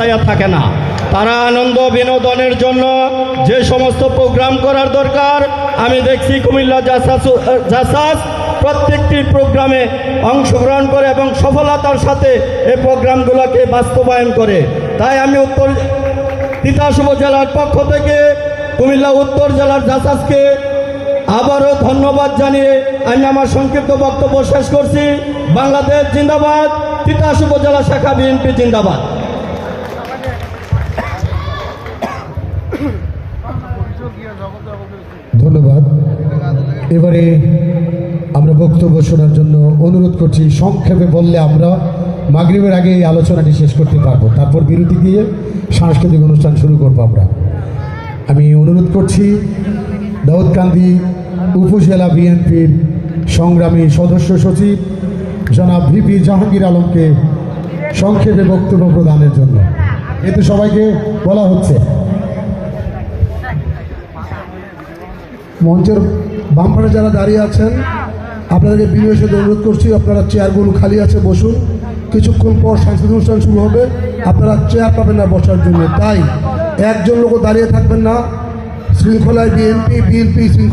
চাইয়া থাকে না। তারা আনন্দ বিনোদনের জন্য যে সমস্ত প্রোগ্রাম করার দরকার, আমি দেখছি কুমিল্লা জাসাস প্রত্যেকটি প্রোগ্রামে অংশগ্রহণ করে এবং সফলতার সাথে এই প্রোগ্রামগুলোকে বাস্তবায়ন করে। তাই আমি উত্তর তিতাস উপজেলার পক্ষ থেকে কুমিল্লা উত্তর জেলার জাসাসকে আবারও ধন্যবাদ জানিয়ে আমি আমার সংক্ষিপ্ত বক্তব্য শেষ করছি। বাংলাদেশ জিন্দাবাদ, তিতাস উপজেলা শাখা বিএনপি জিন্দাবাদ। ধন্যবাদ। এবারে আমরা বক্তব্য শোনার জন্য অনুরোধ করছি। সংক্ষেপে বললে আমরা মাগরিবের আগে এই আলোচনাটি শেষ করতে পারবো, তারপর বিরতি দিয়ে সাংস্কৃতিক অনুষ্ঠান শুরু করবো আমরা। আমি অনুরোধ করছি দাউদকান্দি উপজেলা বিএনপির সংগ্রামী সদস্য সচিব জনাব ভিপি জাহাঙ্গীর আলমকে সংক্ষেপে বক্তব্য প্রদানের জন্য। এতে সবাইকে বলা হচ্ছে। মঞ্চের বামপারে যারা দাঁড়িয়ে আছেন আপনাদেরকে বিনয়ের সাথে অনুরোধ করছি, আপনারা চেয়ারগুলো খালি আছে, বসুন। কিছুক্ষণ পর সাংস্কৃতিক অনুষ্ঠান শুরু হবে, আপনারা চেয়ার পাবেন না বসার জন্য, তাই একজন লোকও দাঁড়িয়ে থাকবেন না। শৃঙ্খলায় বিএনপি শৃঙ্খলা